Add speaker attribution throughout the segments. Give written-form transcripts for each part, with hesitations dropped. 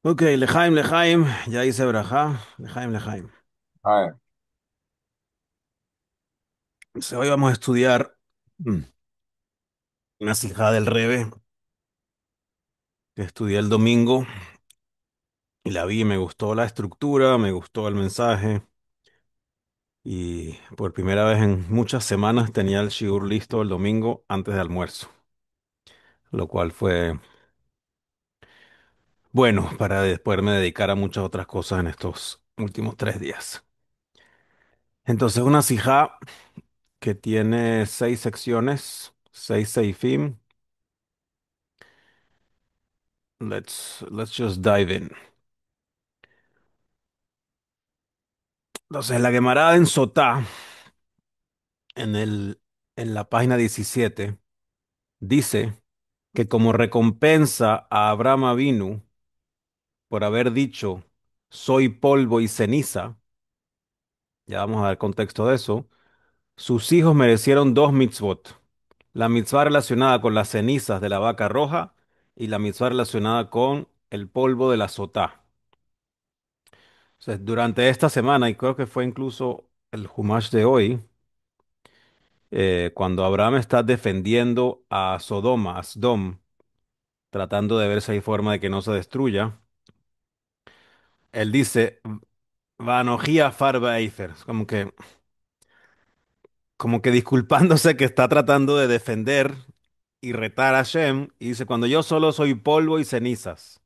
Speaker 1: Ok, Lejaim, ya hice Brajá, Lejaim.
Speaker 2: Ah,
Speaker 1: Hoy vamos a estudiar una sijá del Rebe que estudié el domingo y la vi y me gustó la estructura, me gustó el mensaje y por primera vez en muchas semanas tenía el shiur listo el domingo antes de almuerzo, lo cual fue bueno para poderme dedicar a muchas otras cosas en estos últimos 3 días. Entonces, una sijá que tiene 6 secciones, 6 seifim. Let's just dive in. Entonces, la Gemara en Sotá, en en la página 17, dice que como recompensa a Abraham Avinu por haber dicho, soy polvo y ceniza, ya vamos a dar contexto de eso, sus hijos merecieron dos mitzvot. La mitzvah relacionada con las cenizas de la vaca roja y la mitzvah relacionada con el polvo de la Sotá. Entonces, durante esta semana, y creo que fue incluso el Humash de hoy, cuando Abraham está defendiendo a Sodoma, a Sdom, tratando de ver si hay forma de que no se destruya, él dice, Vanojía Farba Eifer, como que disculpándose que está tratando de defender y retar a Hashem, y dice, cuando yo solo soy polvo y cenizas,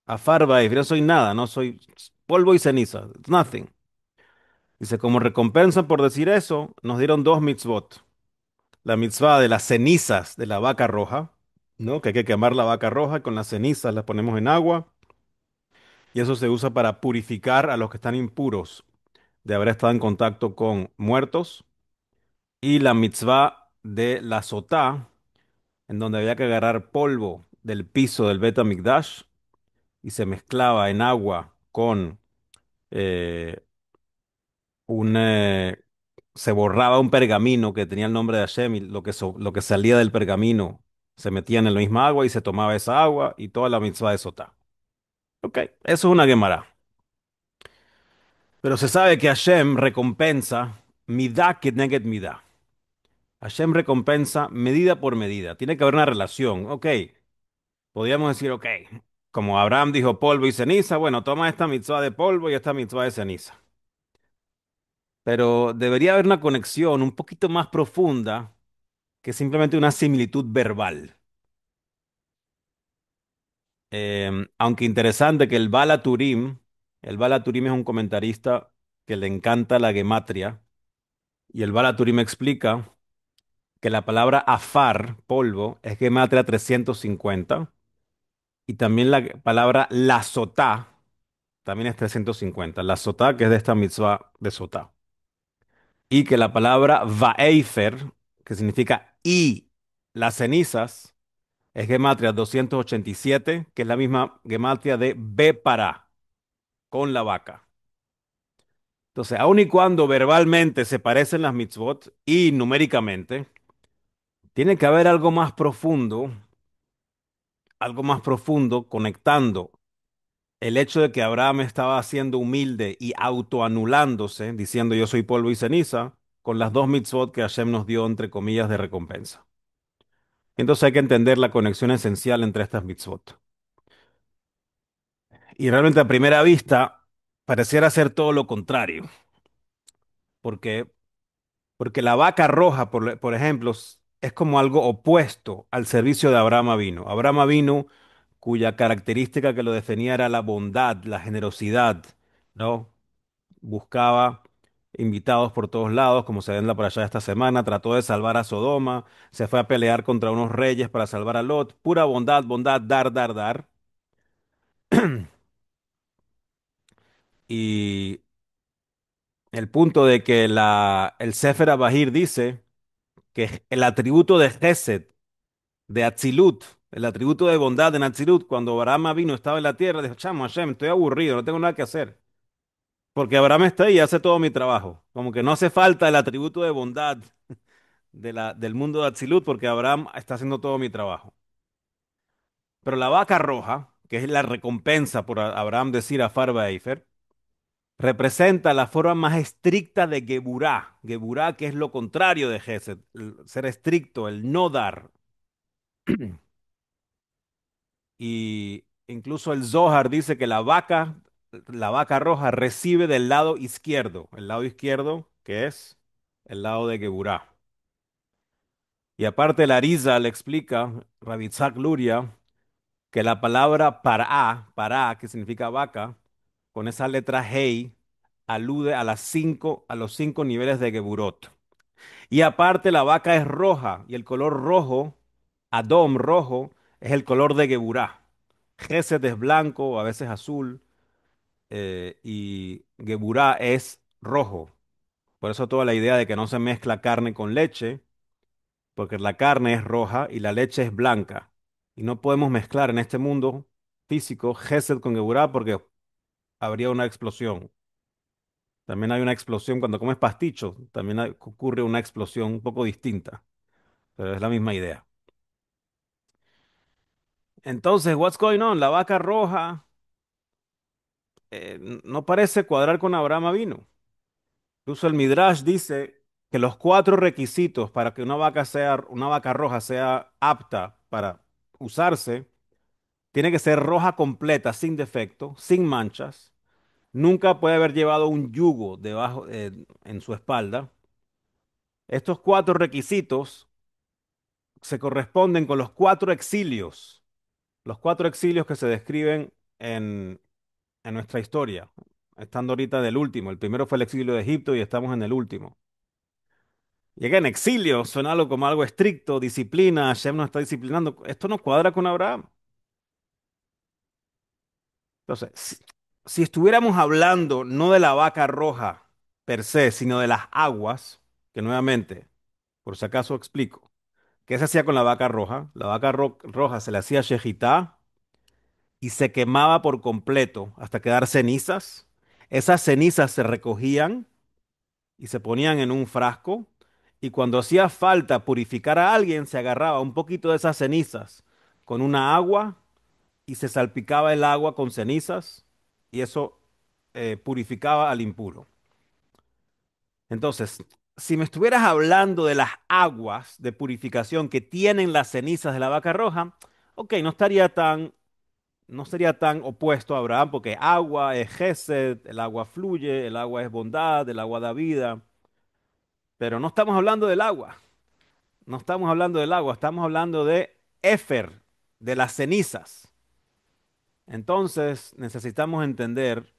Speaker 1: a Farba Eifer, yo soy nada, no soy polvo y cenizas, it's nothing. Dice, como recompensa por decir eso, nos dieron dos mitzvot. La mitzvah de las cenizas de la vaca roja, ¿no? Que hay que quemar la vaca roja y con las cenizas las ponemos en agua y eso se usa para purificar a los que están impuros de haber estado en contacto con muertos. Y la mitzvah de la sotá, en donde había que agarrar polvo del piso del Bet HaMikdash y se mezclaba en agua con eh, un... se borraba un pergamino que tenía el nombre de Hashem y lo que salía del pergamino se metía en la misma agua y se tomaba esa agua y toda la mitzvah de sotá. Ok, eso es una Gemara. Pero se sabe que Hashem recompensa midá keneged midá. Hashem recompensa medida por medida. Tiene que haber una relación. Ok, podríamos decir, ok, como Abraham dijo polvo y ceniza, bueno, toma esta mitzvah de polvo y esta mitzvah de ceniza. Pero debería haber una conexión un poquito más profunda que simplemente una similitud verbal. Aunque interesante que el Bala Turim es un comentarista que le encanta la gematria, y el Bala Turim explica que la palabra afar, polvo, es gematria 350, y también la palabra la sotá también es 350, la sotá que es de esta mitzvah de sotá. Y que la palabra vaeifer, que significa y las cenizas, es gematria 287, que es la misma gematria de Bepara, con la vaca. Entonces, aun y cuando verbalmente se parecen las mitzvot y numéricamente, tiene que haber algo más profundo conectando el hecho de que Abraham estaba siendo humilde y autoanulándose, diciendo yo soy polvo y ceniza, con las dos mitzvot que Hashem nos dio, entre comillas, de recompensa. Entonces hay que entender la conexión esencial entre estas mitzvot. Y realmente a primera vista pareciera ser todo lo contrario, porque, porque la vaca roja, por ejemplo, es como algo opuesto al servicio de Abraham Avinu. Abraham Avinu, cuya característica que lo definía era la bondad, la generosidad, ¿no? Buscaba invitados por todos lados, como se ve en la allá esta semana, trató de salvar a Sodoma, se fue a pelear contra unos reyes para salvar a Lot, pura bondad, bondad, dar, dar, dar. Y el punto de que el Sefer Abahir dice que el atributo de Gesed, de Atzilut, el atributo de bondad en Atzilut, cuando Abraham vino, estaba en la tierra, dijo, chamo, Hashem, estoy aburrido, no tengo nada que hacer. Porque Abraham está ahí y hace todo mi trabajo. Como que no hace falta el atributo de bondad del mundo de Atzilut porque Abraham está haciendo todo mi trabajo. Pero la vaca roja, que es la recompensa por Abraham decir a Eifer, representa la forma más estricta de Geburá. Geburá, que es lo contrario de Gesed, el ser estricto, el no dar. Y incluso el Zohar dice que la vaca roja recibe del lado izquierdo, el lado izquierdo que es el lado de Geburá. Y aparte la Ariza le explica, Rabitzak Luria, que la palabra para, que significa vaca, con esa letra Hei, alude a los cinco niveles de Geburot. Y aparte la vaca es roja y el color rojo, Adom rojo, es el color de Geburá. Gesed es blanco, a veces azul, y Geburá es rojo. Por eso toda la idea de que no se mezcla carne con leche, porque la carne es roja y la leche es blanca. Y no podemos mezclar en este mundo físico Gesed con Geburá porque habría una explosión. También hay una explosión cuando comes pasticho, también ocurre una explosión un poco distinta, pero es la misma idea. Entonces, what's going on? La vaca roja no parece cuadrar con Abraham vino. Incluso el Midrash dice que los cuatro requisitos para que una vaca roja sea apta para usarse, tiene que ser roja completa, sin defecto, sin manchas. Nunca puede haber llevado un yugo debajo, en su espalda. Estos cuatro requisitos se corresponden con los cuatro exilios que se describen en nuestra historia, estando ahorita en el último. El primero fue el exilio de Egipto y estamos en el último. Llega en exilio, suena algo como algo estricto, disciplina, Hashem nos está disciplinando. Esto no cuadra con Abraham. Entonces, si estuviéramos hablando no de la vaca roja per se, sino de las aguas, que nuevamente, por si acaso explico, ¿qué se hacía con la vaca roja? La vaca roja se le hacía shejitá y se quemaba por completo hasta quedar cenizas. Esas cenizas se recogían y se ponían en un frasco y cuando hacía falta purificar a alguien, se agarraba un poquito de esas cenizas con una agua y se salpicaba el agua con cenizas y eso purificaba al impuro. Entonces, si me estuvieras hablando de las aguas de purificación que tienen las cenizas de la vaca roja, ok, no sería tan opuesto a Abraham, porque agua es Gesed, el agua fluye, el agua es bondad, el agua da vida, pero no estamos hablando del agua, no estamos hablando del agua, estamos hablando de Éfer, de las cenizas. Entonces necesitamos entender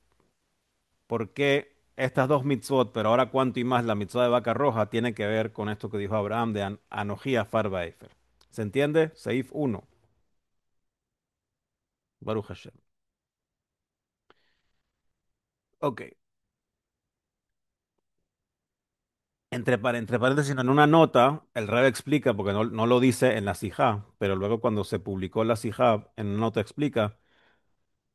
Speaker 1: por qué estas dos mitzvot, pero ahora cuánto y más la mitzvah de vaca roja, tiene que ver con esto que dijo Abraham de Anojía Farba Éfer. ¿Se entiende? Seif 1, Baruch Hashem. Ok. Entre paréntesis, en una nota, el Rebbe explica, porque no lo dice en la Sijá, pero luego cuando se publicó la Sijá, en una nota explica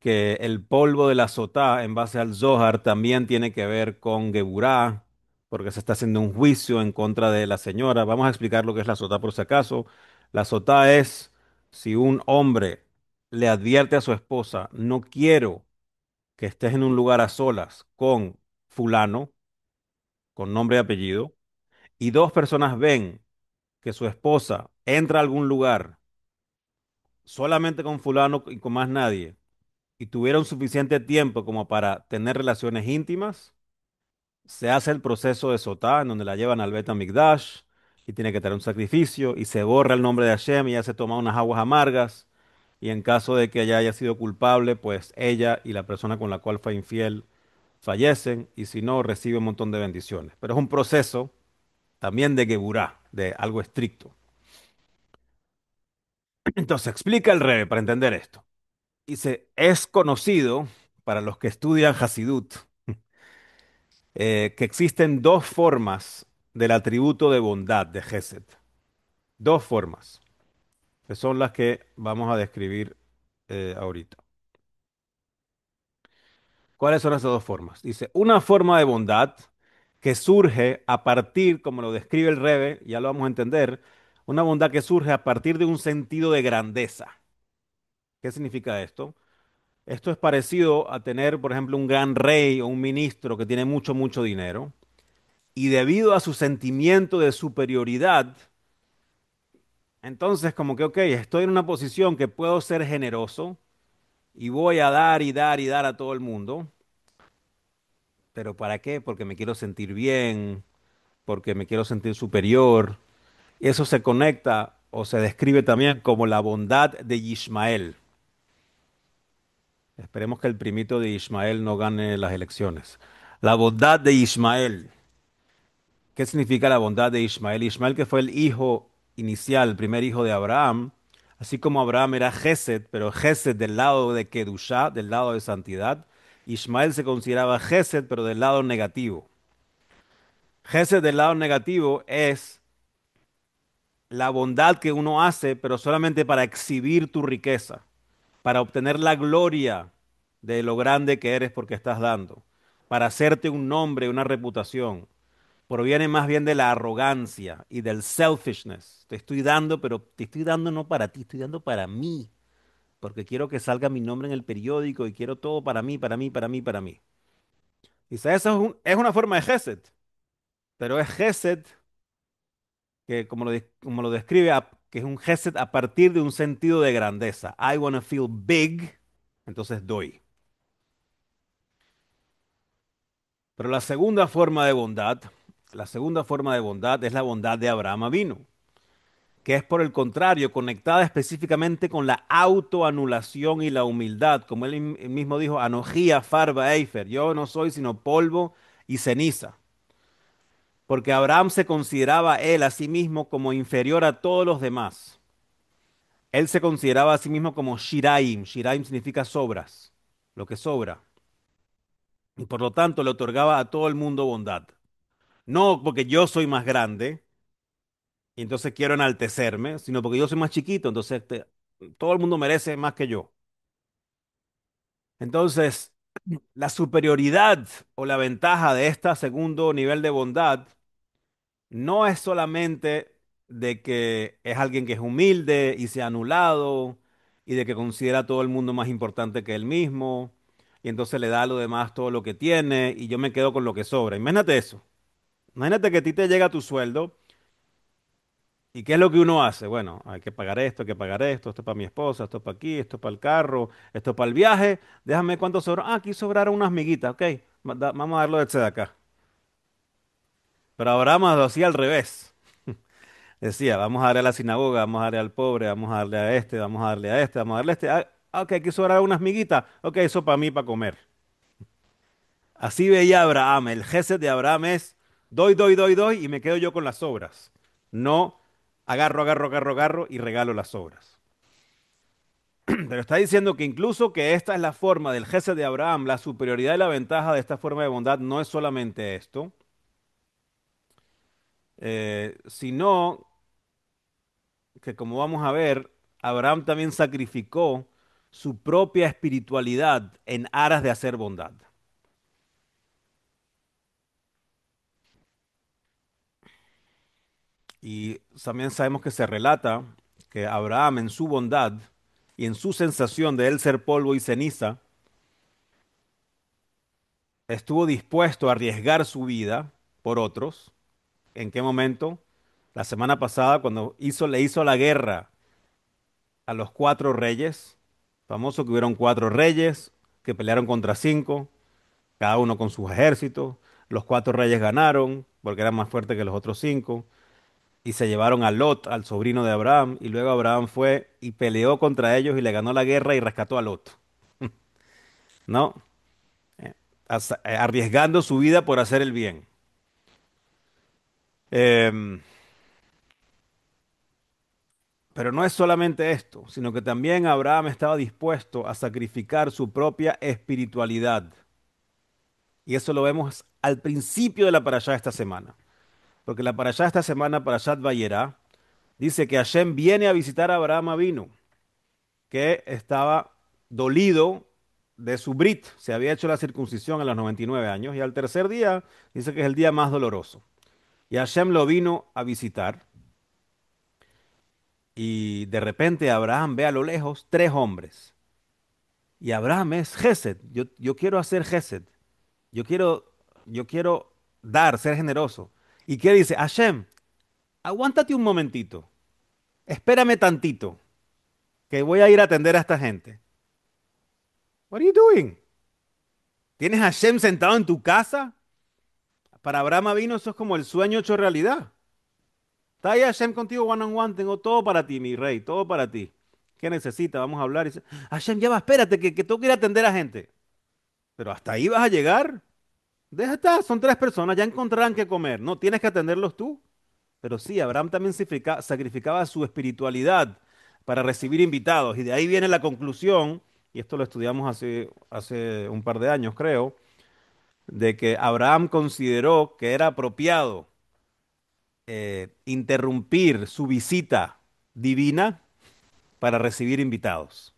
Speaker 1: que el polvo de la sotá en base al Zohar también tiene que ver con Geburá, porque se está haciendo un juicio en contra de la señora. Vamos a explicar lo que es la sotá por si acaso. La sotá es si un hombre le advierte a su esposa, no quiero que estés en un lugar a solas con fulano, con nombre y apellido, y dos personas ven que su esposa entra a algún lugar solamente con fulano y con más nadie, y tuvieron suficiente tiempo como para tener relaciones íntimas, se hace el proceso de sotá, en donde la llevan al Bet HaMikdash, y tiene que tener un sacrificio, y se borra el nombre de Hashem, y ya se toma unas aguas amargas, y en caso de que ella haya sido culpable, pues ella y la persona con la cual fue infiel fallecen, y si no, recibe un montón de bendiciones. Pero es un proceso también de Geburá, de algo estricto. Entonces, explica el Rebbe para entender esto. Dice, es conocido para los que estudian Hasidut que existen dos formas del atributo de bondad de Gesed. Dos formas, que son las que vamos a describir ahorita. ¿Cuáles son esas dos formas? Dice, una forma de bondad que surge a partir, como lo describe el Rebbe, ya lo vamos a entender, una bondad que surge a partir de un sentido de grandeza. ¿Qué significa esto? Esto es parecido a tener, por ejemplo, un gran rey o un ministro que tiene mucho, mucho dinero y debido a su sentimiento de superioridad, entonces como que, ok, estoy en una posición que puedo ser generoso y voy a dar y dar y dar a todo el mundo, pero ¿para qué? Porque me quiero sentir bien, porque me quiero sentir superior. Y eso se conecta o se describe también como la bondad de Ismael. Esperemos que el primito de Ismael no gane las elecciones. La bondad de Ismael. ¿Qué significa la bondad de Ismael? Ismael que fue el hijo inicial, el primer hijo de Abraham, así como Abraham era Gesed, pero Gesed del lado de Kedushá, del lado de santidad. Ismael se consideraba Gesed, pero del lado negativo. Gesed del lado negativo es la bondad que uno hace, pero solamente para exhibir tu riqueza, para obtener la gloria de lo grande que eres porque estás dando, para hacerte un nombre, una reputación. Proviene más bien de la arrogancia y del selfishness. Te estoy dando, pero te estoy dando no para ti, estoy dando para mí, porque quiero que salga mi nombre en el periódico y quiero todo para mí, para mí, para mí, para mí. Quizá esa es una forma de Gesed, pero es Gesed que, como lo describe, que es un Gesed a partir de un sentido de grandeza. I want to feel big, entonces doy. Pero la segunda forma de bondad es la bondad de Abraham vino, que es por el contrario, conectada específicamente con la autoanulación y la humildad, como él mismo dijo, Anojía Farba Eifer, yo no soy sino polvo y ceniza, porque Abraham se consideraba él a sí mismo como inferior a todos los demás. Él se consideraba a sí mismo como Shiraim. Shiraim significa sobras, lo que sobra. Y por lo tanto le otorgaba a todo el mundo bondad. No porque yo soy más grande y entonces quiero enaltecerme, sino porque yo soy más chiquito, entonces todo el mundo merece más que yo. Entonces, la superioridad o la ventaja de este segundo nivel de bondad no es solamente de que es alguien que es humilde y se ha anulado y de que considera a todo el mundo más importante que él mismo y entonces le da a lo demás todo lo que tiene y yo me quedo con lo que sobra. Imagínate eso. Imagínate que a ti te llega tu sueldo y ¿qué es lo que uno hace? Bueno, hay que pagar esto, hay que pagar esto es para mi esposa, esto es para aquí, esto es para el carro, esto es para el viaje. Déjame cuánto sobra. Ah, aquí sobraron unas miguitas, ok. Vamos a darlo de acá. Pero Abraham lo hacía al revés. Decía, vamos a darle a la sinagoga, vamos a darle al pobre, vamos a darle a este, vamos a darle a este, vamos a darle a este. Ok, aquí sobran unas miguitas. Ok, eso para mí, para comer. Así veía Abraham. El gesed de Abraham es doy, doy, doy, doy y me quedo yo con las sobras. No agarro, agarro, agarro, agarro y regalo las sobras. Pero está diciendo que incluso que esta es la forma del gesed de Abraham, la superioridad y la ventaja de esta forma de bondad no es solamente esto, sino que como vamos a ver, Abraham también sacrificó su propia espiritualidad en aras de hacer bondad. Y también sabemos que se relata que Abraham en su bondad y en su sensación de él ser polvo y ceniza, estuvo dispuesto a arriesgar su vida por otros. ¿En qué momento? La semana pasada, cuando le hizo la guerra a los cuatro reyes, famoso que hubieron cuatro reyes que pelearon contra cinco, cada uno con sus ejércitos. Los cuatro reyes ganaron porque eran más fuertes que los otros cinco y se llevaron a Lot, al sobrino de Abraham, y luego Abraham fue y peleó contra ellos y le ganó la guerra y rescató a Lot, ¿no? Eh, Arriesgando su vida por hacer el bien. Em, pero no es solamente esto, sino que también Abraham estaba dispuesto a sacrificar su propia espiritualidad. Y eso lo vemos al principio de la parashá de esta semana. Porque la parashá de esta semana, Parashat Vayera, dice que Hashem viene a visitar a Abraham Avinu, que estaba dolido de su brit. Se había hecho la circuncisión a los 99 años y al tercer día dice que es el día más doloroso. Y Hashem lo vino a visitar y de repente Abraham ve a lo lejos tres hombres. Y Abraham es Gesed. Yo quiero hacer Gesed. Yo quiero, yo quiero dar, ser generoso. ¿Y qué dice? Hashem, aguántate un momentito. Espérame tantito, que voy a ir a atender a esta gente. What are you doing? ¿Tienes a Hashem sentado en tu casa? Para Abraham vino, eso es como el sueño hecho realidad. Está ahí Hashem contigo one on one, tengo todo para ti, mi rey, todo para ti. ¿Qué necesita? Vamos a hablar. Y dice, Hashem, ya va, espérate, que tengo que ir a atender a gente. Pero hasta ahí vas a llegar. Deja estar, son tres personas, ya encontrarán qué comer. No tienes que atenderlos tú. Pero sí, Abraham también sacrificaba su espiritualidad para recibir invitados. Y de ahí viene la conclusión, y esto lo estudiamos hace un par de años, creo, de que Abraham consideró que era apropiado interrumpir su visita divina para recibir invitados.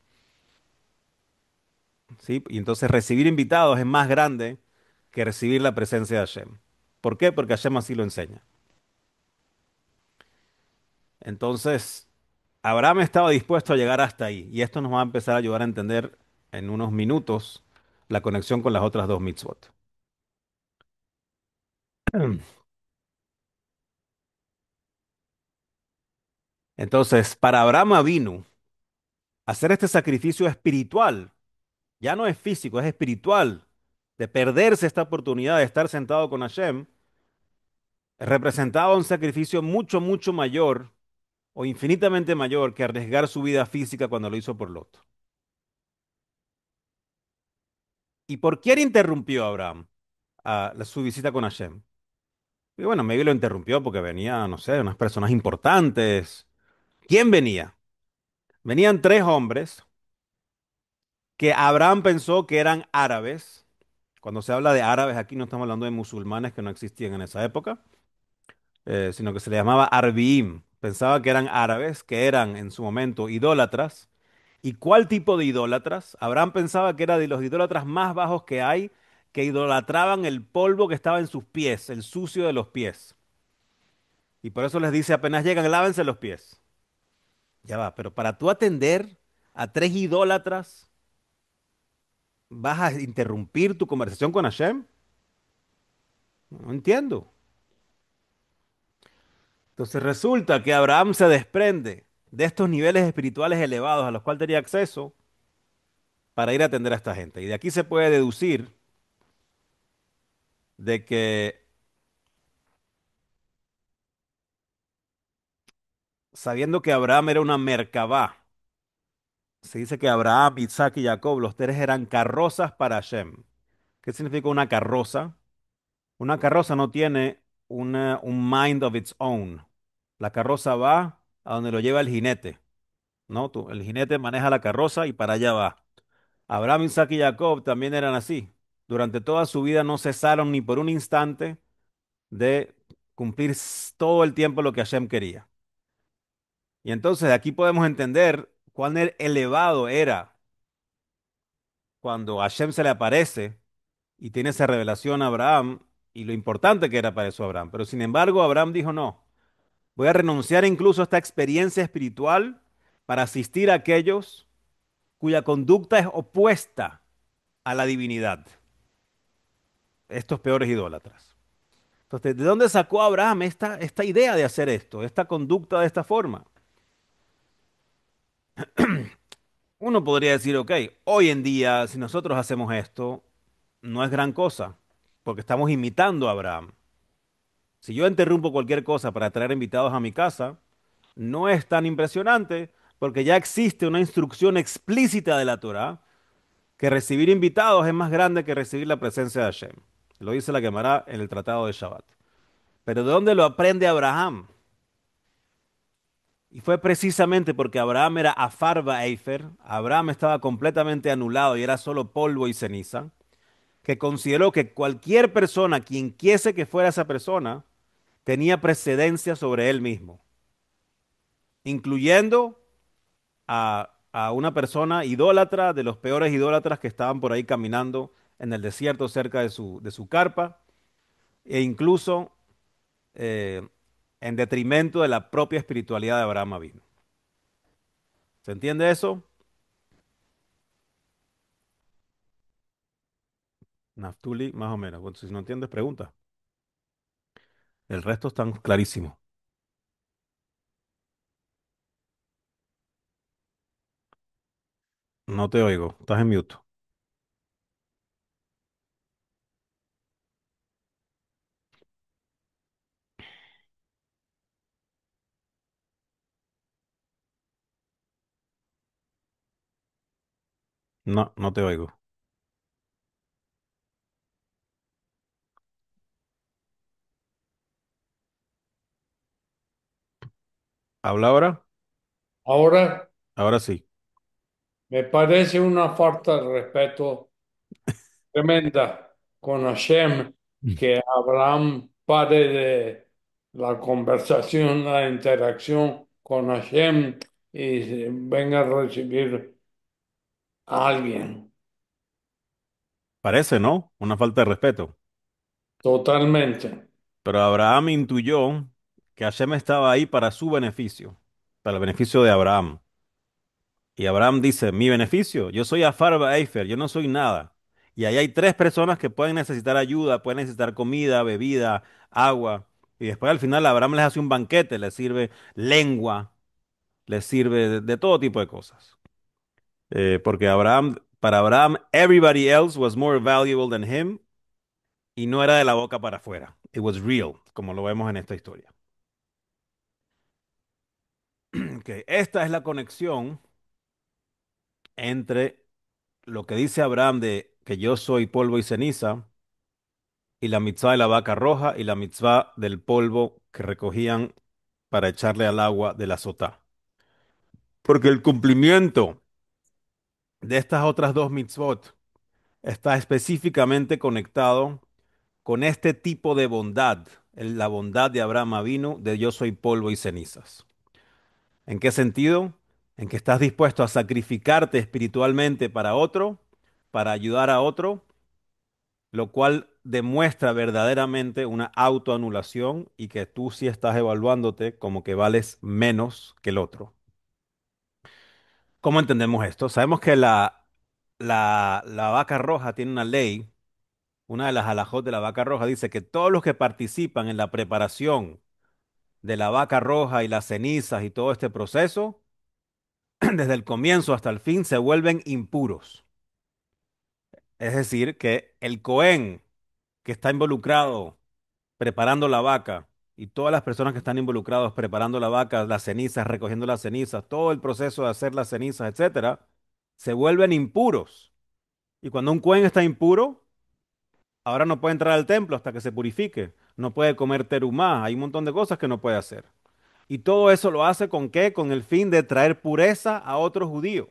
Speaker 1: ¿Sí? Y entonces recibir invitados es más grande que recibir la presencia de Hashem. ¿Por qué? Porque Hashem así lo enseña. Entonces, Abraham estaba dispuesto a llegar hasta ahí. Y esto nos va a empezar a ayudar a entender en unos minutos la conexión con las otras dos mitzvot. Entonces, para Abraham vino hacer este sacrificio espiritual. Ya no es físico, es espiritual. De perderse esta oportunidad de estar sentado con Hashem, representaba un sacrificio mucho, mucho mayor o infinitamente mayor que arriesgar su vida física cuando lo hizo por Lot. ¿Y por quién interrumpió Abraham su visita con Hashem? Y bueno, maybe lo interrumpió porque venía, no sé, unas personas importantes. ¿Quién venía? Venían tres hombres que Abraham pensó que eran árabes. Cuando se habla de árabes aquí no estamos hablando de musulmanes que no existían en esa época, sino que se le llamaba Arbiim. Pensaba que eran árabes, que eran en su momento idólatras. ¿Y cuál tipo de idólatras? Abraham pensaba que era de los idólatras más bajos que hay, que idolatraban el polvo que estaba en sus pies, el sucio de los pies. Y por eso les dice, apenas llegan, lávense los pies. Ya va, pero para tú atender a tres idólatras, ¿vas a interrumpir tu conversación con Hashem? No entiendo. Entonces resulta que Abraham se desprende de estos niveles espirituales elevados a los cuales tenía acceso para ir a atender a esta gente. Y de aquí se puede deducir de que sabiendo que Abraham era una Merkabah, se dice que Abraham, Isaac y Jacob, los tres eran carrozas para Hashem. ¿Qué significa una carroza? Una carroza no tiene un mind of its own. La carroza va a donde lo lleva el jinete, ¿no? El jinete maneja la carroza y para allá va. Abraham, Isaac y Jacob también eran así. Durante toda su vida no cesaron ni por un instante de cumplir todo el tiempo lo que Hashem quería. Y entonces de aquí podemos entender cuán elevado era cuando Hashem se le aparece y tiene esa revelación a Abraham y lo importante que era para eso Abraham. Pero sin embargo, Abraham dijo, no, voy a renunciar incluso a esta experiencia espiritual para asistir a aquellos cuya conducta es opuesta a la divinidad, estos peores idólatras. Entonces, ¿de dónde sacó Abraham esta idea de hacer esto, esta conducta de esta forma? Uno podría decir, ok, hoy en día, si nosotros hacemos esto, no es gran cosa, porque estamos imitando a Abraham. Si yo interrumpo cualquier cosa para traer invitados a mi casa, no es tan impresionante, porque ya existe una instrucción explícita de la Torá que recibir invitados es más grande que recibir la presencia de Hashem. Lo dice la Gemara en el Tratado de Shabbat. Pero ¿de dónde lo aprende Abraham? Y fue precisamente porque Abraham era Afarba Eifer, Abraham estaba completamente anulado y era solo polvo y ceniza, que consideró que cualquier persona, quien quiese que fuera esa persona, tenía precedencia sobre él mismo, incluyendo a una persona idólatra, de los peores idólatras que estaban por ahí caminando en el desierto cerca de su carpa, e incluso eh, en detrimento de la propia espiritualidad de Abraham vino. ¿Se entiende eso? Naftuli, más o menos. Bueno, si no entiendes, pregunta. El resto están clarísimos. No te oigo. Estás en mute. No, no te oigo. ¿Habla ahora?
Speaker 2: Ahora,
Speaker 1: Ahora sí.
Speaker 2: me parece una falta de respeto tremenda con Hashem que Abraham pare de la conversación, la interacción con Hashem y venga a recibir a alguien.
Speaker 1: Parece, ¿no? Una falta de respeto.
Speaker 2: Totalmente.
Speaker 1: Pero Abraham intuyó que Hashem estaba ahí para su beneficio, para el beneficio de Abraham. Y Abraham dice, mi beneficio, yo soy Afar Eifer, yo no soy nada. Y ahí hay tres personas que pueden necesitar ayuda, pueden necesitar comida, bebida, agua. Y después al final Abraham les hace un banquete, les sirve lengua, les sirve de todo tipo de cosas. Porque Abraham, para Abraham, everybody else was more valuable than him y no era de la boca para afuera. It was real, como lo vemos en esta historia. Ok, esta es la conexión entre lo que dice Abraham de que yo soy polvo y ceniza y la mitzvah de la vaca roja y la mitzvah del polvo que recogían para echarle al agua de la sotá. Porque el cumplimiento de estas otras dos mitzvot está específicamente conectado con este tipo de bondad, la bondad de Abraham vino de yo soy polvo y cenizas. ¿En qué sentido? En que estás dispuesto a sacrificarte espiritualmente para otro, para ayudar a otro, lo cual demuestra verdaderamente una autoanulación y que tú sí estás evaluándote como que vales menos que el otro. ¿Cómo entendemos esto? Sabemos que la vaca roja tiene una ley, una de las alajot de la vaca roja dice que todos los que participan en la preparación de la vaca roja y las cenizas y todo este proceso, desde el comienzo hasta el fin, se vuelven impuros. Es decir, que el Cohen que está involucrado preparando la vaca y todas las personas que están involucradas preparando la vaca, las cenizas, recogiendo las cenizas, todo el proceso de hacer las cenizas, etcétera, se vuelven impuros. Y cuando un Cohen está impuro, ahora no puede entrar al templo hasta que se purifique, no puede comer terumá, hay un montón de cosas que no puede hacer. Y todo eso lo hace ¿con qué? Con el fin de traer pureza a otro judío.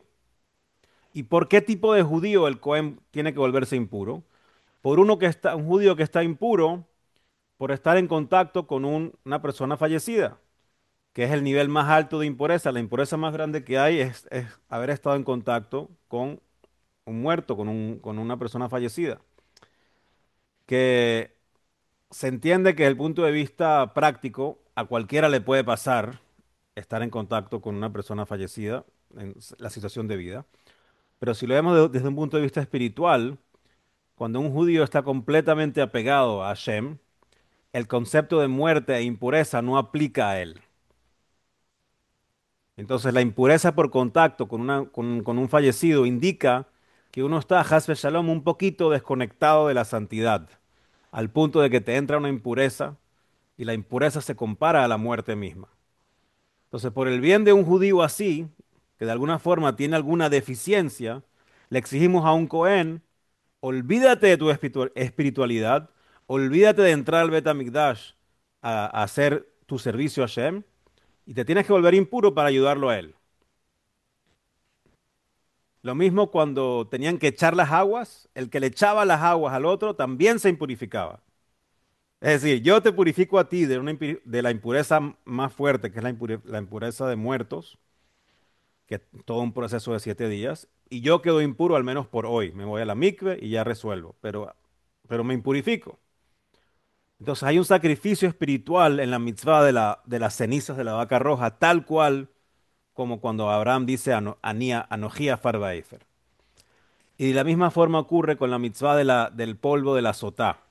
Speaker 1: ¿Y por qué tipo de judío el Cohen tiene que volverse impuro? Por un judío que está impuro por estar en contacto con una persona fallecida, que es el nivel más alto de impureza. La impureza más grande que hay es haber estado en contacto con un muerto, con una persona fallecida. Que se entiende que desde el punto de vista práctico, a cualquiera le puede pasar estar en contacto con una persona fallecida en la situación de vida. Pero si lo vemos desde un punto de vista espiritual, cuando un judío está completamente apegado a Hashem, el concepto de muerte e impureza no aplica a él. Entonces, la impureza por contacto con un fallecido indica que uno está, Hasbe Shalom, un poquito desconectado de la santidad, al punto de que te entra una impureza y la impureza se compara a la muerte misma. Entonces, por el bien de un judío así, que de alguna forma tiene alguna deficiencia, le exigimos a un Cohen, olvídate de tu espiritualidad, olvídate de entrar al Bet HaMikdash a hacer tu servicio a Hashem, y te tienes que volver impuro para ayudarlo a él. Lo mismo cuando tenían que echar las aguas, el que le echaba las aguas al otro también se impurificaba. Es decir, yo te purifico a ti de la impureza más fuerte, que es la impureza de muertos, que es todo un proceso de 7 días, y yo quedo impuro al menos por hoy. Me voy a la mikve y ya resuelvo, pero me impurifico. Entonces hay un sacrificio espiritual en la mitzvah de las cenizas de la vaca roja, tal cual como cuando Abraham dice Anía, Anojía Farbaefer. Y de la misma forma ocurre con la mitzvah del polvo de la sotá.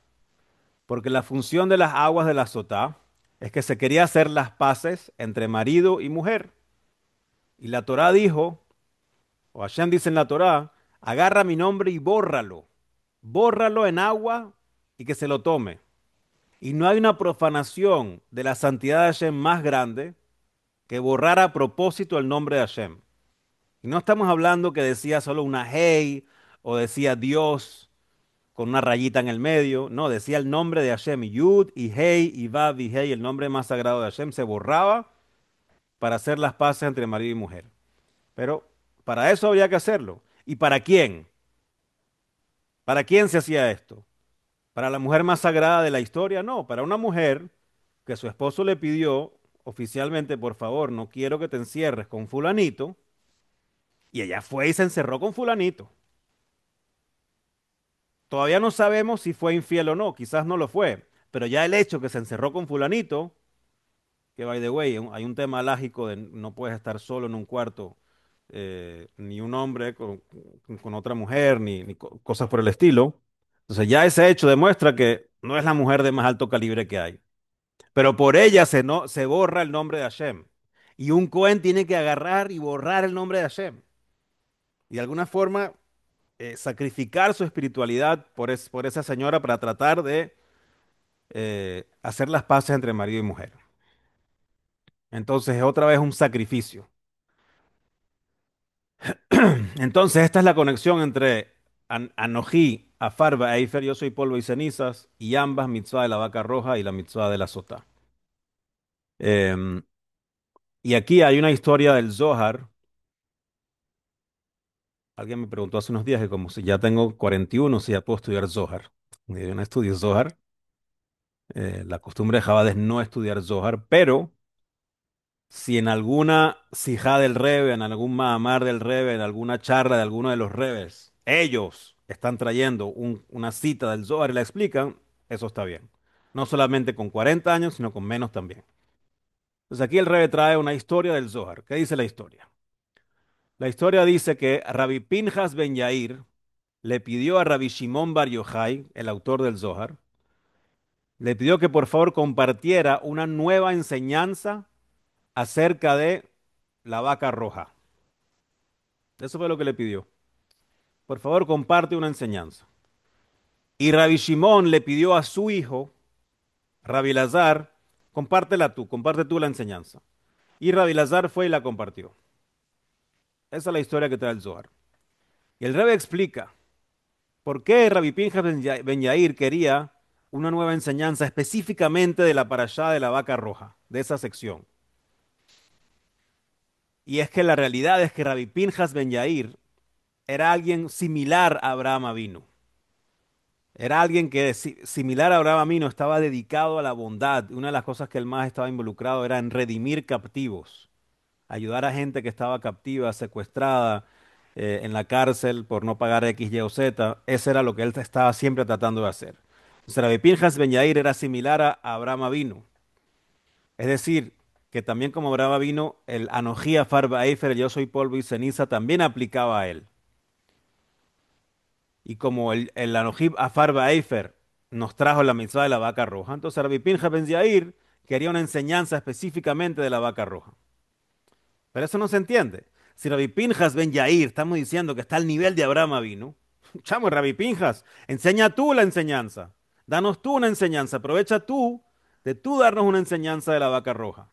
Speaker 1: Porque la función de las aguas de la sotá es que se quería hacer las paces entre marido y mujer. Y la Torá dijo, o Hashem dice en la Torá, agarra mi nombre y bórralo. Bórralo en agua y que se lo tome. Y no hay una profanación de la santidad de Hashem más grande que borrar a propósito el nombre de Hashem. Y no estamos hablando que decía solo una hey o decía Dios con una rayita en el medio. No, decía el nombre de Hashem. Yud y Hey y Vav y Hey, el nombre más sagrado de Hashem, se borraba para hacer las paces entre marido y mujer. Pero para eso había que hacerlo. ¿Y para quién? ¿Para quién se hacía esto? ¿Para la mujer más sagrada de la historia? No, para una mujer que su esposo le pidió oficialmente, por favor, no quiero que te encierres con fulanito, y ella fue y se encerró con fulanito. Todavía no sabemos si fue infiel o no, quizás no lo fue, pero ya el hecho que se encerró con fulanito, que by the way, hay un tema lógico de no puedes estar solo en un cuarto, ni un hombre con otra mujer, ni cosas por el estilo. Entonces ya ese hecho demuestra que no es la mujer de más alto calibre que hay. Pero por ella no, se borra el nombre de Hashem. Y un Cohen tiene que agarrar y borrar el nombre de Hashem. Y de alguna forma sacrificar su espiritualidad por esa señora para tratar de hacer las paces entre marido y mujer. Entonces es otra vez un sacrificio. Entonces esta es la conexión entre Anojí, Afar, Eifer, yo soy polvo y cenizas, y ambas mitzvah de la vaca roja y la mitzvah de la sotá. Em, y aquí hay una historia del Zohar. Alguien me preguntó hace unos días que como si ya tengo 41, si ya puedo estudiar Zohar. Yo no estudio Zohar. La costumbre de Jabad es no estudiar Zohar, pero si en alguna sijá del Rebbe, en algún Mahamar del Rebbe, en alguna charla de alguno de los Rebes, ellos están trayendo una cita del Zohar y la explican, eso está bien. No solamente con 40 años, sino con menos también. Entonces aquí el Rebbe trae una historia del Zohar. ¿Qué dice la historia? La historia dice que Rabbi Pinjas Ben Yair le pidió a Rabbi Shimon Bar Yochai, el autor del Zohar, le pidió que por favor compartiera una nueva enseñanza acerca de la vaca roja. Eso fue lo que le pidió. Por favor, comparte una enseñanza. Y Rabbi Shimon le pidió a su hijo, Rabbi Lazar, comparte tú la enseñanza. Y Rabbi Lazar fue y la compartió. Esa es la historia que trae el Zohar. Y el Rebbe explica por qué Rabbi Pinjas Ben Yair quería una nueva enseñanza específicamente de la parashá de la vaca roja, de esa sección. Y es que la realidad es que Rabbi Pinjas Ben Yair era alguien similar a Abraham Avinu. Era alguien que, similar a Abraham Avinu, estaba dedicado a la bondad. Una de las cosas que él más estaba involucrado era en redimir captivos, ayudar a gente que estaba captiva, secuestrada, en la cárcel por no pagar X, Y o Z. Eso era lo que él estaba siempre tratando de hacer. Entonces, Rabbi Pinjas Ben Yair era similar a Abraham Avinu. Es decir, que también como Abraham Avinu, el Anojí Afar Eifer, el yo soy polvo y ceniza, también aplicaba a él. Y como el Anohib Afar Eifer nos trajo la mitzvah de la vaca roja, entonces Rabbi Pinja Ben Yair quería una enseñanza específicamente de la vaca roja. Pero eso no se entiende. Si Rabbi Pinjas Ben Yair, estamos diciendo que está al nivel de Abraham Avinu, chamo, Rabbi Pinjas, enseña tú la enseñanza. Danos tú una enseñanza. Aprovecha tú de tú darnos una enseñanza de la vaca roja.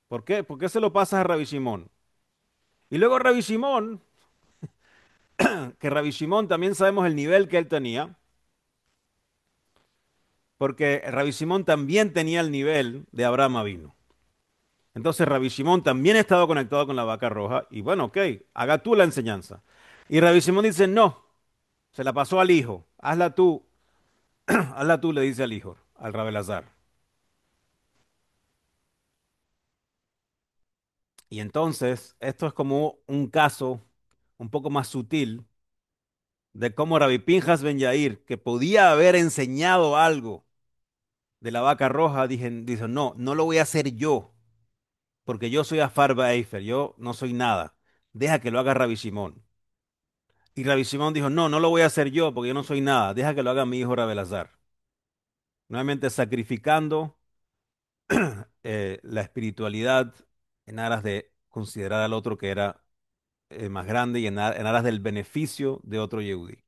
Speaker 1: ¿Por qué? ¿Por qué se lo pasas a Rabbi Shimon? Y luego Rabbi Shimon, que Rabbi Shimon también sabemos el nivel que él tenía, porque Rabbi Simón también tenía el nivel de Abraham Avinu. Entonces Rabbi Simón también estaba conectado con la vaca roja y bueno, ok, haga tú la enseñanza. Y Rabbi Simón dice, no, se la pasó al hijo, hazla tú, hazla tú, le dice al hijo, al Rabelazar. Y entonces, esto es como un caso un poco más sutil de cómo Rabbi Pinjas Ben Yair, que podía haber enseñado algo de la vaca roja, dice, no, no lo voy a hacer yo, porque yo soy Afar Eifer, yo no soy nada. Deja que lo haga Rabbi Shimon. Y Rabbi Shimon dijo, no, no lo voy a hacer yo porque yo no soy nada, deja que lo haga mi hijo Rabelazar. Nuevamente sacrificando la espiritualidad en aras de considerar al otro que era más grande y en aras del beneficio de otro Yehudi.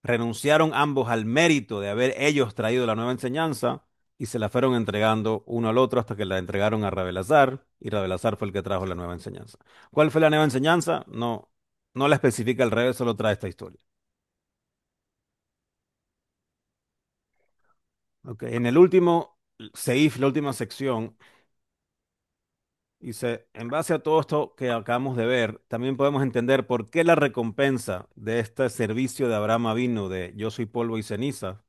Speaker 1: Renunciaron ambos al mérito de haber ellos traído la nueva enseñanza y se la fueron entregando uno al otro hasta que la entregaron a Rabelazar y Rabelazar fue el que trajo la nueva enseñanza. ¿Cuál fue la nueva enseñanza? No, no la especifica el Rebbe, solo trae esta historia. Ok, en el último seif, la última sección, dice, en base a todo esto que acabamos de ver, también podemos entender por qué la recompensa de este servicio de Abraham vino de yo soy polvo y ceniza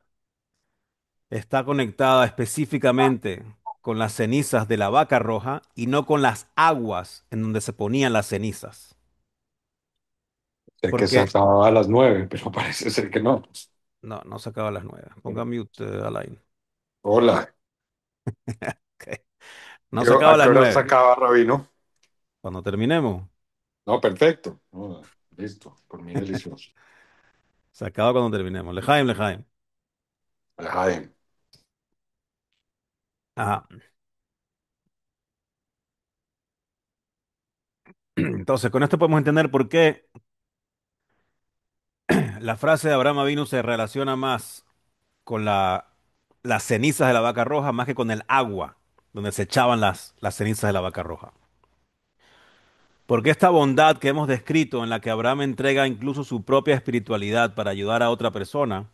Speaker 1: está conectada específicamente con las cenizas de la vaca roja y no con las aguas en donde se ponían las cenizas.
Speaker 2: Sé que se
Speaker 1: Porque
Speaker 2: acababa a las 9, pero parece ser que no.
Speaker 1: no, no se acaba a las 9. Ponga mute, Alain.
Speaker 2: Hola.
Speaker 1: Ok. No se acaba a
Speaker 2: ¿A qué
Speaker 1: las
Speaker 2: hora
Speaker 1: 9.
Speaker 2: sacaba Rabino?
Speaker 1: Cuando terminemos,
Speaker 2: No, perfecto. No, listo, por mí delicioso.
Speaker 1: se acaba cuando terminemos. Lejaim, lejaim.
Speaker 2: Jaén.
Speaker 1: Ajá. Entonces, con esto podemos entender por qué la frase de Abraham Avinu se relaciona más con las cenizas de la vaca roja más que con el agua donde se echaban las cenizas de la vaca roja. Porque esta bondad que hemos descrito, en la que Abraham entrega incluso su propia espiritualidad para ayudar a otra persona,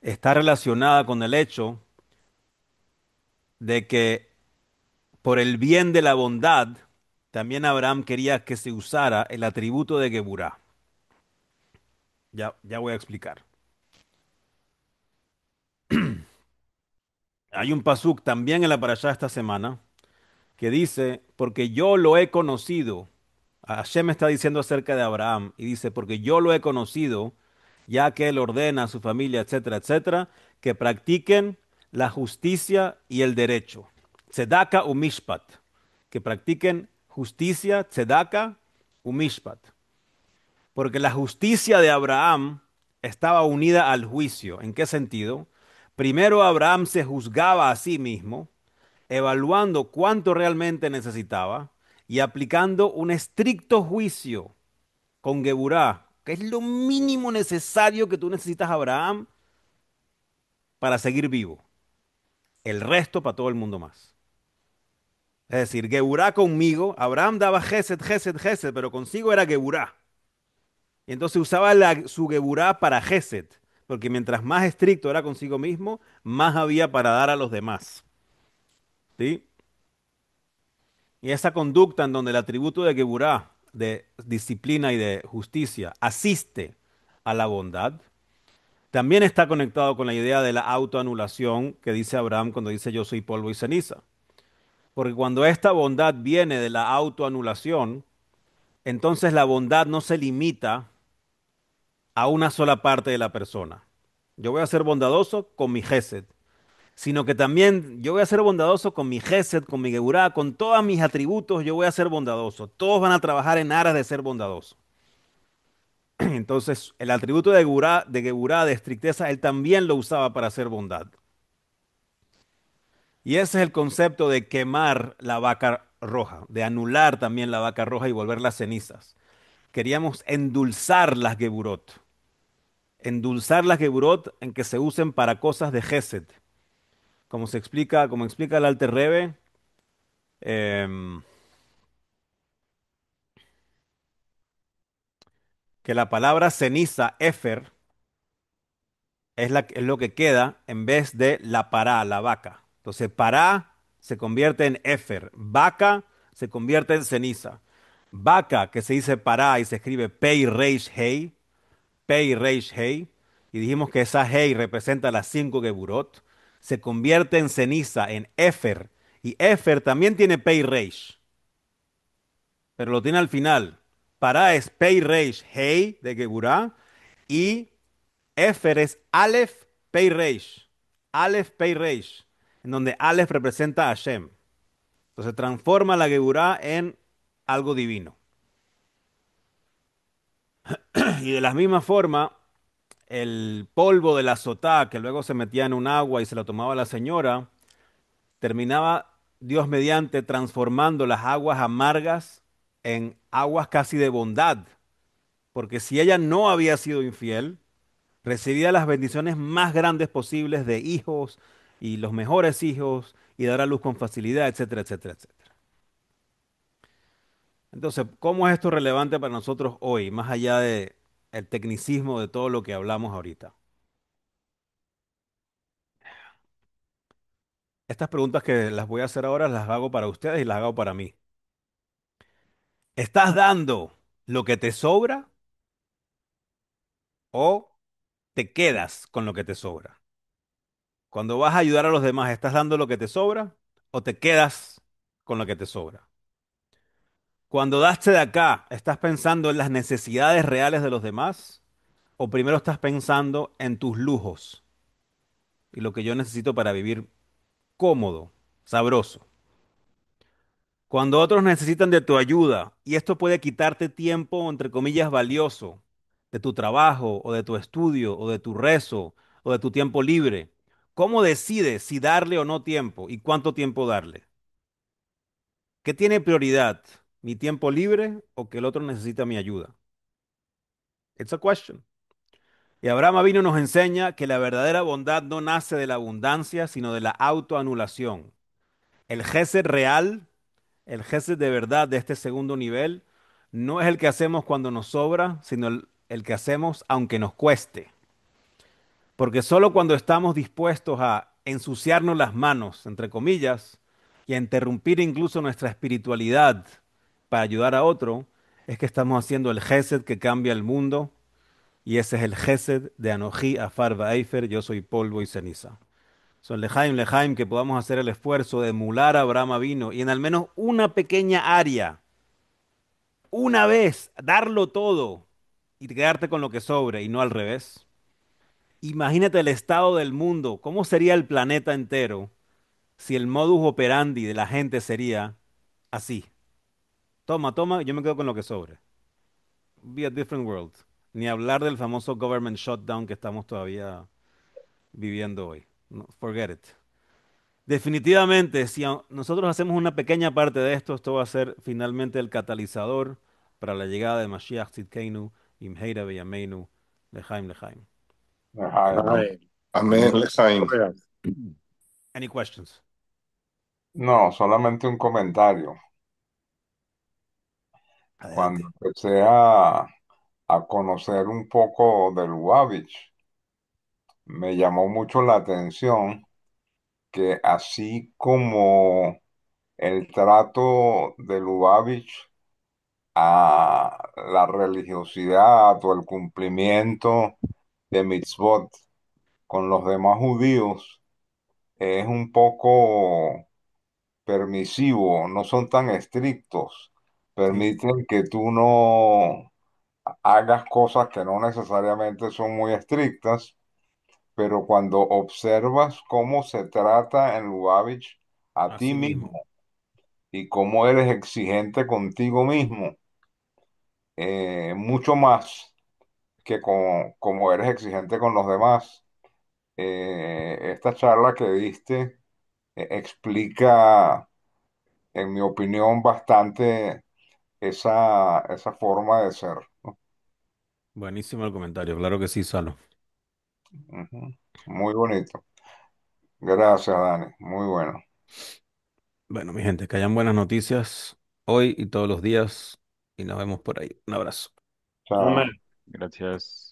Speaker 1: está relacionada con el hecho de que por el bien de la bondad, también Abraham quería que se usara el atributo de Geburá. Ya voy a explicar. Hay un pasuk también en la parashá esta semana que dice, porque yo lo he conocido. Hashem está diciendo acerca de Abraham y dice, porque yo lo he conocido, ya que él ordena a su familia, etcétera, etcétera, que practiquen la justicia y el derecho. Tzedaka u mishpat. Que practiquen justicia, tzedaka u mishpat. Porque la justicia de Abraham estaba unida al juicio. ¿En qué sentido? Primero Abraham se juzgaba a sí mismo evaluando cuánto realmente necesitaba y aplicando un estricto juicio con Geburá, que es lo mínimo necesario que tú necesitas, Abraham, para seguir vivo. El resto para todo el mundo más. Es decir, Geburá conmigo, Abraham daba Gesed, Gesed, Gesed, pero consigo era Geburá. Y entonces usaba su Geburá para Gesed, porque mientras más estricto era consigo mismo, más había para dar a los demás. ¿Sí? Y esa conducta en donde el atributo de Geburá, de disciplina y de justicia, asiste a la bondad, también está conectado con la idea de la autoanulación que dice Abraham cuando dice yo soy polvo y ceniza. Porque cuando esta bondad viene de la autoanulación, entonces la bondad no se limita a una sola parte de la persona. Yo voy a ser bondadoso con mi gesed, sino que también yo voy a ser bondadoso con mi gesed, con mi geburá, con todos mis atributos, yo voy a ser bondadoso. Todos van a trabajar en aras de ser bondadoso. Entonces, el atributo de geburá, de estricteza, él también lo usaba para hacer bondad. Y ese es el concepto de quemar la vaca roja, de anular también la vaca roja y volverlas cenizas. Queríamos endulzar las geburot. Endulzar las geburot en que se usen para cosas de gesed. Como explica el Alter Rebbe, em, que la palabra ceniza, efer, es lo que queda en vez de la pará, la vaca. Entonces, pará se convierte en efer, vaca se convierte en ceniza. Vaca, que se dice pará y se escribe pei reish hei, pei reish hei, y dijimos que esa hei representa las cinco geburot, se convierte en ceniza, en efer, y efer también tiene pei reish, pero lo tiene al final. Pará es pei reish hei de geburá, y Efer es Aleph Pei Reish. Aleph Pei Reish. En donde Aleph representa a Hashem. Entonces transforma la Geburá en algo divino. Y de la misma forma, el polvo de la sotá, que luego se metía en un agua y se lo tomaba la señora, terminaba Dios mediante transformando las aguas amargas en aguas casi de bondad, porque si ella no había sido infiel, recibía las bendiciones más grandes posibles de hijos y los mejores hijos y dar a luz con facilidad, etcétera, etcétera, etcétera. Entonces, ¿cómo es esto relevante para nosotros hoy, más allá de el tecnicismo de todo lo que hablamos ahorita? Estas preguntas que las voy a hacer ahora las hago para ustedes y las hago para mí. ¿Estás dando lo que te sobra o te quedas con lo que te sobra? Cuando vas a ayudar a los demás, ¿estás dando lo que te sobra o te quedas con lo que te sobra? Cuando daste de acá, ¿estás pensando en las necesidades reales de los demás o primero estás pensando en tus lujos y lo que yo necesito para vivir cómodo, sabroso? Cuando otros necesitan de tu ayuda, y esto puede quitarte tiempo, entre comillas, valioso, de tu trabajo, o de tu estudio, o de tu rezo, o de tu tiempo libre, ¿cómo decides si darle o no tiempo y cuánto tiempo darle? ¿Qué tiene prioridad? ¿Mi tiempo libre o que el otro necesita mi ayuda? It's a question. Y Abraham vino nos enseña que la verdadera bondad no nace de la abundancia, sino de la autoanulación. El gesed real, el gesed de verdad de este segundo nivel, no es el que hacemos cuando nos sobra, sino el que hacemos aunque nos cueste. Porque solo cuando estamos dispuestos a ensuciarnos las manos, entre comillas, y a interrumpir incluso nuestra espiritualidad para ayudar a otro, es que estamos haciendo el gesed que cambia el mundo. Y ese es el gesed de Anoji Afar Eifer, yo soy polvo y ceniza. Son Lejaim, Lejaim, que podamos hacer el esfuerzo de emular a Abraham Avino y en al menos una pequeña área, una vez, darlo todo y quedarte con lo que sobre y no al revés. Imagínate el estado del mundo, cómo sería el planeta entero si el modus operandi de la gente sería así. Toma, toma, yo me quedo con lo que sobre. Be a different world. Ni hablar del famoso government shutdown que estamos todavía viviendo hoy. No, forget it. Definitivamente, si nosotros hacemos una pequeña parte de esto, esto va a ser finalmente el catalizador para la llegada de Mashiach Tzidkeinu, Imheira Beyameinu, Lehaim Lehaim.
Speaker 2: Ajá,
Speaker 3: Ay,
Speaker 2: amén, Lejaim.
Speaker 3: oiga,
Speaker 1: Any questions?
Speaker 3: no, solamente un comentario. Cuando
Speaker 1: Adelante.
Speaker 3: empecé a conocer un poco del Lubavitch, me llamó mucho la atención que así como el trato de Lubavitch a la religiosidad o el cumplimiento de mitzvot con los demás judíos es un poco permisivo, no son tan estrictos,
Speaker 1: Sí,
Speaker 3: permiten que tú no hagas cosas que no necesariamente son muy estrictas, pero cuando observas cómo se trata en Lubavitch a ti
Speaker 1: así mismo.
Speaker 3: mismo y cómo eres exigente contigo mismo, mucho más que como eres exigente con los demás. Esta charla que diste explica, en mi opinión, bastante esa forma de ser, ¿no?
Speaker 1: Buenísimo el comentario, claro que sí, Salo.
Speaker 3: Ujú. Muy bonito. Gracias, Dani. Muy bueno.
Speaker 1: Bueno, mi gente, que hayan buenas noticias hoy y todos los días y nos vemos por ahí. Un abrazo.
Speaker 3: Chao.
Speaker 2: Amén. Gracias.